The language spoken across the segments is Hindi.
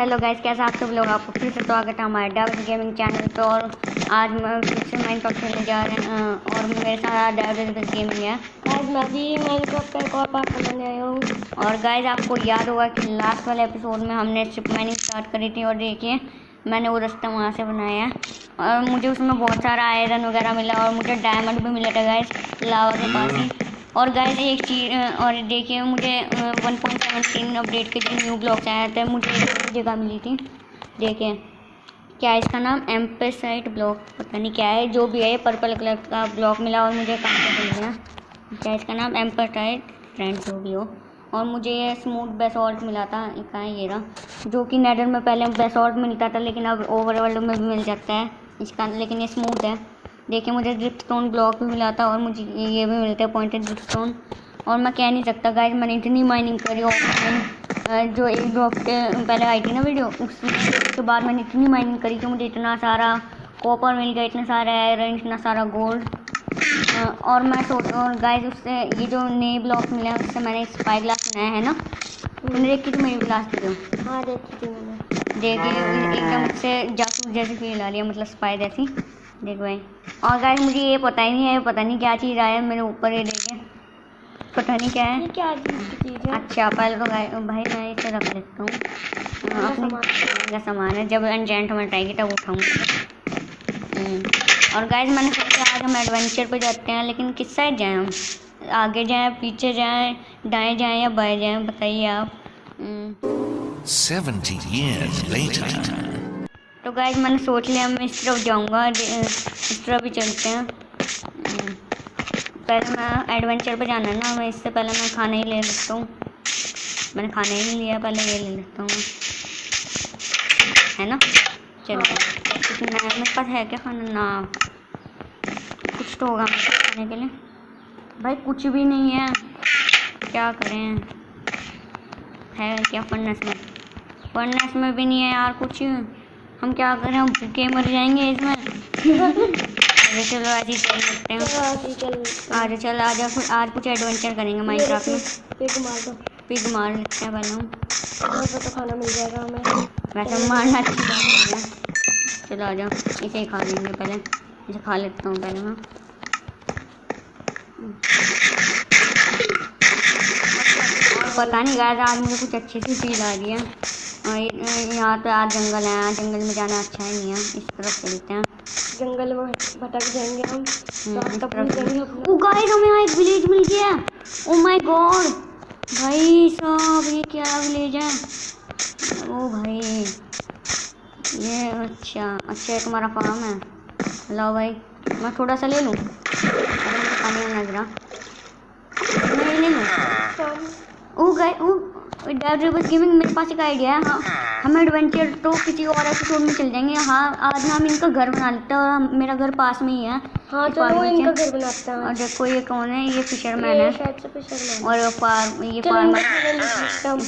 हेलो गाइस, कैसे आप सब लोग। आपको फिर से स्वागत है हमारे डेविड गेमिंग चैनल पे। और आज मैं फिर से माइनक्राफ्ट खेलने जा रहे हैं और मेरे साथ डेविड गेमिंग है। आज मैं भी माइनक्राफ्ट का एक और पार्ट बनाने आया हूँ। और गाइस आपको याद होगा कि लास्ट वाले एपिसोड में हमने शिप माइनिंग स्टार्ट करी थी और देखिए मैंने वो रास्ता वहाँ से बनाया है और मुझे उसमें बहुत सारा आयरन वगैरह मिला और मुझे डायमंड भी मिला था गाइस लावा के पास ही। और गाइस एक चीज़ और देखिए मुझे 1.17 अपडेट के जो न्यू ब्लॉक्स आए थे मुझे एक जगह मिली थी। देखिए क्या है इसका नाम, एम्पेसाइट ब्लॉक, पता नहीं क्या है, जो भी है पर्पल कलर का ब्लॉक मिला और मुझे काम मिल गया। क्या है इसका नाम, एम्पेसाइट फ्रेंड जो भी हो। और मुझे ये स्मूथ बेसॉल्ट मिला था, कहाँ है ये रहा, जो कि नेदर में पहले बेसॉल्ट मिलता था लेकिन अब ओवरवर्ल्ड में भी मिल जाता है इसका, लेकिन ये स्मूथ है। देखिए मुझे ड्रिपस्टोन ब्लॉक भी मिला था और मुझे ये भी मिलते हैं पॉइंटेड ड्रिपस्टोन। और मैं कह नहीं सकता गाइस मैंने इतनी माइनिंग करी और जो एक ड्रॉप के पहले आई थी ना वीडियो, उसके बाद मैंने इतनी माइनिंग करी कि मुझे इतना सारा कॉपर मिल गया, इतना सारा आयरन, इतना सारा गोल्ड। और मैं और गाइस उससे ये जो नए ब्लॉक मिले हैं उससे मैंने स्पाई ग्लास बनाया है ना, तुमने देखी तो मेरी ग्लास वीडियो? हाँ देखी थी मैंने। देखिए एकदम से जासूस जैसी फील आ रही है, मतलब स्पाई जैसी। देख भाई। और गाइस मुझे ये पता ही नहीं है, पता नहीं क्या चीज़ आया है मेरे ऊपर, ये देखे पता नहीं क्या है। ये क्या चीज़ है? अच्छा पहले तो भाई मैं इसे रख लेता हूँ, अपना सामान है, जब एन्चेंटमेंट आएगी तब उठाऊँगा। और गाइस मैंने सोचा आज हम एडवेंचर पे जाते हैं, लेकिन किस साइड जाएं हम, आगे जाएं, पीछे जाएं, दाएं जाएं या बाएं जाएं, बताइए आप। 70 years later. तो गाइस मैंने सोच लिया मैं इस तरफ जाऊंगा, इस तरफ भी चलते हैं। पहले मैं एडवेंचर पे जाना है ना, मैं इससे पहले मैं खाना ही ले लेता हूँ। मैंने खाना ही नहीं लिया, पहले ये ले लेता हूँ है ना। चलो मेरे पास है क्या खाना ना, कुछ तो होगा मेरे पास खाने के लिए। भाई कुछ भी नहीं है, क्या करें, है क्या फर्नेस में भी नहीं है यार कुछ, हम क्या करें, हम भूखे मर जाएंगे इसमें। अरे चलो आज ही चल सकते हैं, आज चल आजा, फिर आज कुछ एडवेंचर करेंगे माइनक्राफ्ट में। पिग मार लेते हैं पहले हम, तो खाना मिल जाएगा हमें। वैसे मारना अच्छी बात नहीं है। चलो आ जाओ, इसे ही खा लेंगे पहले, इसे खा लेता हूँ पहले मैं। पता नहीं गाइस आज मुझे कुछ अच्छी सी फील आ रही है। और यहाँ तो आज जंगल है, जंगल में जाना अच्छा ही नहीं है, इस तरफ चलते हैं। जंगल में भटक जाएंगे हम। ओ गाइस हमें यहाँ एक विलेज मिल गया, ओ माय गॉड भाई साहब ये क्या विलेज है। ओ भाई ये अच्छा तुम्हारा फार्म है, लो भाई मैं थोड़ा सा ले लूँ, अरे मुझे पानी में लग रहा, मैं ले लूँ। ओ गाइस ओ डेविड गेमिंग, मेरे पास एक आइडिया है। हाँ हम एडवेंचर तो किसी और एपिसोड में चल जाएंगे। हाँ आज ना हम इनका घर बना लेते हैं, और मेरा घर पास में ही है। हाँ चलो इनका घर बनाते हैं। और देखो ये कौन है, ये फिशरमैन है, शायद से फिशरमैन। और ये फार्मर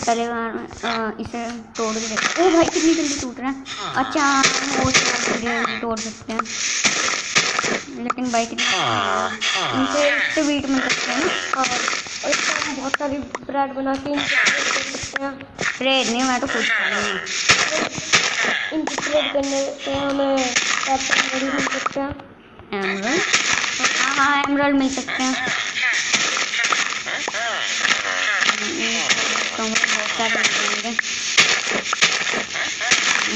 पहले इसे तोड़ के देखो। ओ भाई कितनी जल्दी टूट रहा है। अच्छा वो तोड़ सकते हैं, लेकिन भाई कितना इनसे वीट मिल सकते हैं ना। और इसका बहुत सारी ब्रेड बना के सकते हैं। ब्रेड नहीं, मैं तो खुश करूँगी। इनकी ट्रेड करने से हमें एमरल्ड मिल सकते हैं। एमरल्ड, हाँ एमरल्ड मिल सकते हैं। तो हमें बहुत सारे मिलेंगे,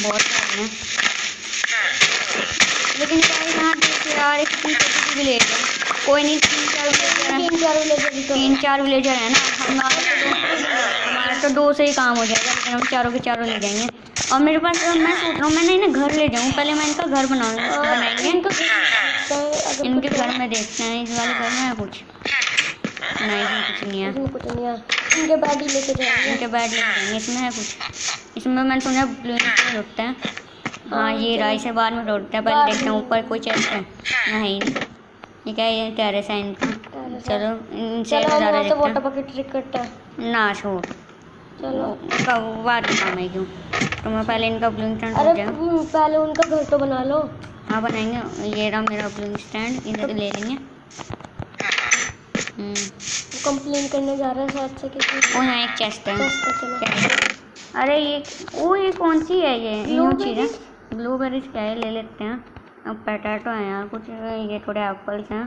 बहुत सारे हैं, लेकिन यहाँ देखिए यार एक विलेज है, कोई नहीं, 3-4 विलेजर है ना, हमारा तो 2 से ही काम हो जाएगा, लेकिन हम चारों के चारों ले जाएंगे। और मेरे पास मैं सोच रहा हूँ मैं इन्हें घर ले जाऊँ, पहले मैं इनका घर बनाएंगे इनके घर में देखते हैं, इस वाले घर में है कुछ नहीं, कुछ नहीं है, इनके बैड लेके जाएंगे, इसमें है कुछ, इसमें मैंने सुना ब्लू रुकता है। हाँ ये रहा, इसे बाद में तोड़ते हैं, पहले देखते हैं ऊपर कोई चेस्ट है नहीं, ये क्या, ये टेरेस है इनका। चलो इनसे वाटर बकेट ट्रिक ना छोड़, चलो उसका बाद में काम है क्यों, तो मैं पहले इनका ब्लूइंग स्टैंड। अरे पहले उनका घर तो बना लो। हाँ बनाएंगे, ये रहा मेरा ब्लूइंग स्टैंड, इन्हें तो ले लेंगे। कंप्लेन करने जा रहा है शायद से किसी। ओ यहाँ एक चेस्ट है, अरे ये कौन सी है? ये न्यू चीज़ है। ब्लूबेरीज क्या है, ले लेते हैं। अब पोटैटो है यार कुछ, ये थोड़े एप्पल्स हैं।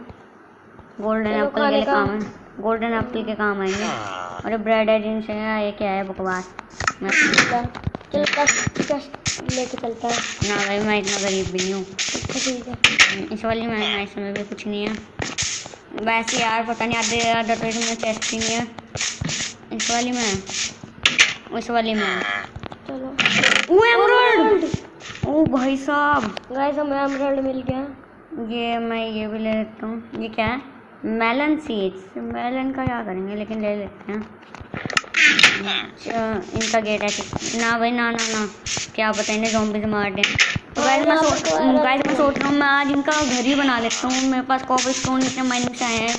गोल्डन चलो एप्पल के खाने लिए का। काम है, गोल्डन एप्पल के काम आएंगे। और ब्रेड है जिनसे है, ये क्या है बकवास। मैं चलो बस लेके चलता है। ना भाई, मैं इतना गरीब भी नहीं हूँ। अच्छा ठीक है। इस वाली में इसमें भी कुछ नहीं है वैसे यार, पता नहीं आधे आधा तो इसमें चेस्ट ही नहीं है। इस वाली में, उस वाली में। चलो ओ एमराल्ड, ओ भाई साहब। गाइस हमें एमराल्ड मिल गया। ये मैं ये भी ले लेता हूँ। ये क्या है? Melon seeds. मेलन का क्या करेंगे, लेकिन ले लेते हैं। इनका गेट है ना भाई, ना ना ना, क्या पता इन्हें ज़ॉम्बीज़ मार दें। तो गाइस मैं सोच रहा हूँ मैं आज इनका घर ही बना लेता हूँ। मेरे पास कॉपर स्टोन इतने माइनिंग से आए हैं,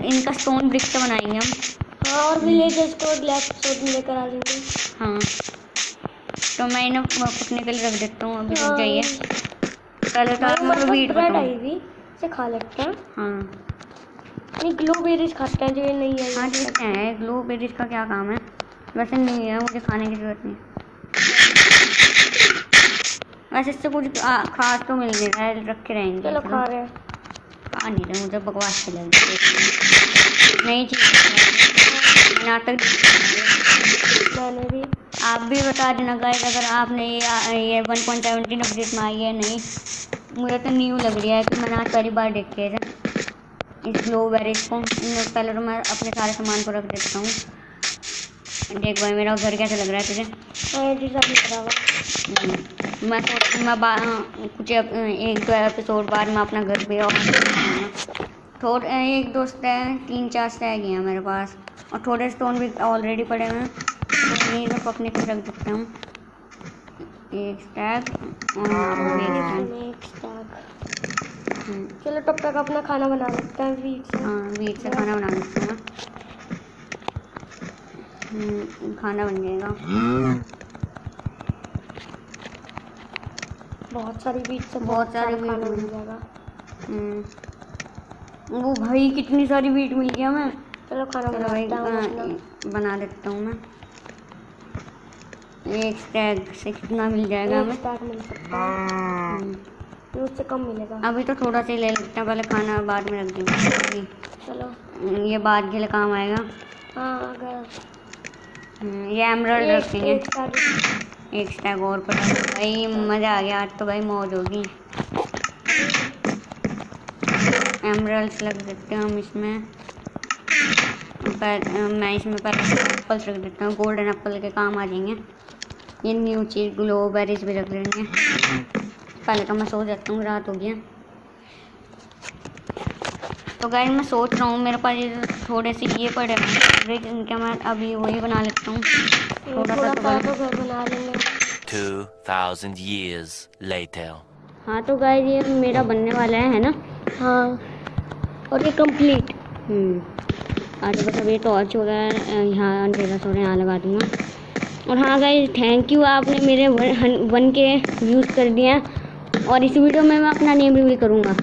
इनका स्टोन ब्रिक से बनाएंगे हम। हाँ, और विलेजर्स को अगले एपिसोड में लेकर आ जाएंगे। हाँ, तो मैं इन्हें पकने के लिए रख देता हूँ। अभी रुक जाइए, पहले तो आप मुझे वीट ब्रेड आई बताओ। हुई से खा लेते हैं। हाँ नहीं, ग्लोबेरीज खाते हैं जो ये नहीं है। हाँ ठीक है, ब्लूबेरीज का क्या काम है? वैसे नहीं है, मुझे खाने की ज़रूरत नहीं। वैसे इससे कुछ खास तो मिल नहीं रहा है, रख के रहेंगे। चलो खा रहे हैं। खा नहीं रहे, मुझे बकवास से लग रही नहीं चीज़ नाटक। मैंने भी। आप भी बता देना गाइस, अगर आपने ये 1.17 अपडेट में आई है नहीं। मुझे तो न्यू लग रही है कि मैंने आज पहली बार देखी है इस ब्लूबेरीज को। पहले तो मैं अपने सारे सामान को रख देता हूँ। देख भाई मेरा घर कैसा लग रहा है तुझे? मैं कुछ एक दो एपिसोड बाद मैं अपना घर भी और थोड़े एक दो स्टैग 3-4 स्टैग हैं मेरे पास, और थोड़े स्टोन भी ऑलरेडी पड़े हुए हैं, तो नहीं तो पकने को रख देता हूँ। एक स्टैग और एक स्टैग। चलो तब तक अपना खाना बना लेते हैं वीट से। हाँ, वीट से खाना बना लेते हैं। खाना बन जाएगा। बहुत सारी वीट से बहुत सारी खाना वीट बन जाएगा। वो भाई कितनी सारी वीट मिल गया मैं। चलो खाना बना देता हूँ मैं। एक स्टैग से कितना मिल जाएगा हमें? स्टैग मिल सकता है, उससे कम मिलेगा। अभी तो थोड़ा सा ही ले लेते हैं, पहले खाना बाद में रख देंगे। चलो ये बाद के लिए काम आएगा। हाँ, अगर ये एमराल्ड रखेंगे। एक स्टैग और पड़ा है भाई, मज़ा आ गया आज तो भाई, मौज होगी। एमराल्ड्स लग देते हैं हम इसमें। मैं इसमें पहले एप्पल्स रख देता हूँ, गोल्डन एप्पल के काम आ जाएंगे। ये न्यू चीज़ ग्लोबेरीज भी रख लेंगे। पहले तो मैं सो जाता हूँ, रात हो गई है। तो गाइस मैं सोच रहा हूँ मेरे पास ये थोड़े से ये पड़े हैं, इनके मैं अभी वही बना लेता हूँ। थोड़ा सा तो घर बना लेंगे। 2000 years later. हाँ तो गाइस ये मेरा बनने वाला है ना? हाँ, और ये कंप्लीट। आज बस अभी टॉर्च वगैरह यहाँ अंधेरा सोने यहाँ लगा दूँगा। और हाँ गाइस, थैंक यू, आपने मेरे 1K व्यूज़ कर दिए हैं। और इस वीडियो में मैं अपना नेम रिवील करूँगा।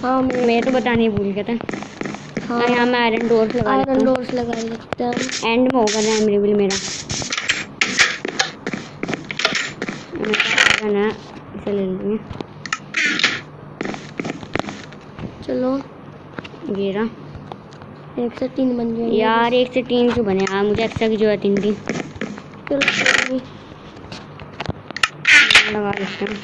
हाँ, मैं तो बताने ही भूल गया था। हाँ, यहाँ मैं आयरन डोर्स लगा लेते हैं। एंड में होगा नेम रिवील मेरा। ना इसे ले लेंगे। चलो ये रहा। 1 से 3 बन जाएंगे यार, 1 से 3 क्यों बने यार? मुझे एक्स्ट्रा की जरूरत नहीं थी। चलो लगा लेते हैं।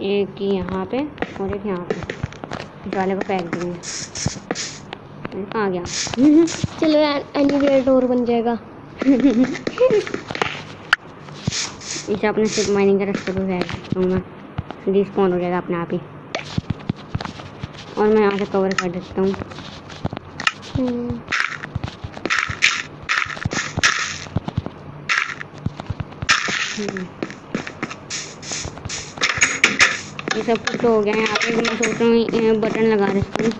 एक यहाँ पे और एक यहाँ पे, इस वाले को फेंक देंगे। आ गया। चलो एनीवेयर डोर बन जाएगा। इसे अपने सिप माइनिंग के रास्ते पर फेंक देता हूँ मैं, डिस्पॉन हो जाएगा अपने आप ही। और मैं यहाँ से कवर कर देता हूँ। ये सब कुछ हो गया है। यहाँ पे मैं सोच रहा हूँ बटन लगा देता हूँ,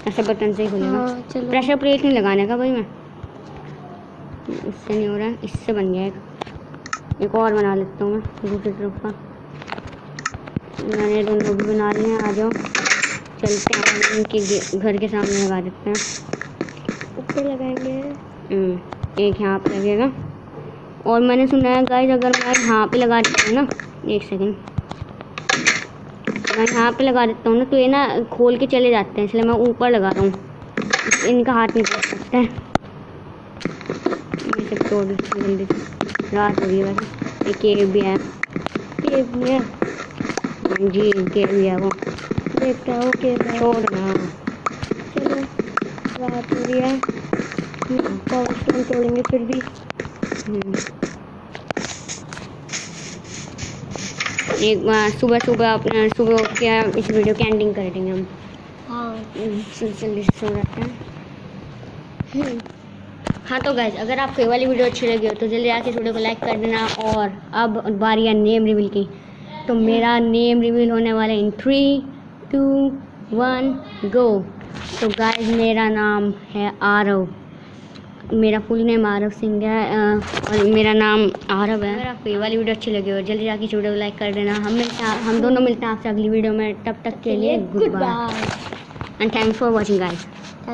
ऐसे बटन से ही खुलेगा। प्रेशर प्लेट नहीं लगाने का भाई, मैं इससे नहीं हो रहा है, इससे बन जाएगा। एक और बना लेता हूँ मैं दूसरी तरफ का। मैंने दोनों भी बना लिए हैं। आ जाओ चलते हैं, इनके घर के सामने लगा देते हैं। पे लगाएंगे। एक यहाँ पे लगेगा। और मैंने सुना है गाइस अगर मैं यहाँ पे लगा देता हूँ ना, एक सेकंड, मैं यहाँ पे लगा देता हूँ ना तो ये ना खोल के चले जाते हैं, इसलिए मैं ऊपर लगा रहा हूँ, इनका हाथ नहीं पकड़ सकता है। ये सब तोड़ देते हैं जल्दी से, रात हो रही है वैसे। एक केव भी है। केव में हाँ जी केव भी है वो, देखता हूँ केव में। छोड़ना। चलो रात हो रही है, पावर स्टोन तोड़ेंगे फिर भी। एक बार सुबह सुबह अपना सुबह उठ के इस वीडियो की एंडिंग कर देंगे हम। हाँ जल्दी से सो जाते हैं। हाँ तो गाइज अगर आपको ये वाली वीडियो अच्छी लगी हो तो जल्दी आके इस वीडियो को लाइक कर देना। और अब बारी है नेम रिवील की, तो मेरा नेम रिवील होने वाला है इन 3, 2, 1 गो। तो गाइज मेरा नाम है आरव, मेरा फुल नेम आरव सिंह है और मेरा नाम आरव है। अगर आपको ये वाली वीडियो अच्छी लगी हो जल्दी जाके इस वीडियो को लाइक कर देना। हम दोनों मिलते हैं आपसे अगली वीडियो में, तब तक के लिए good bye and thanks for watching guys.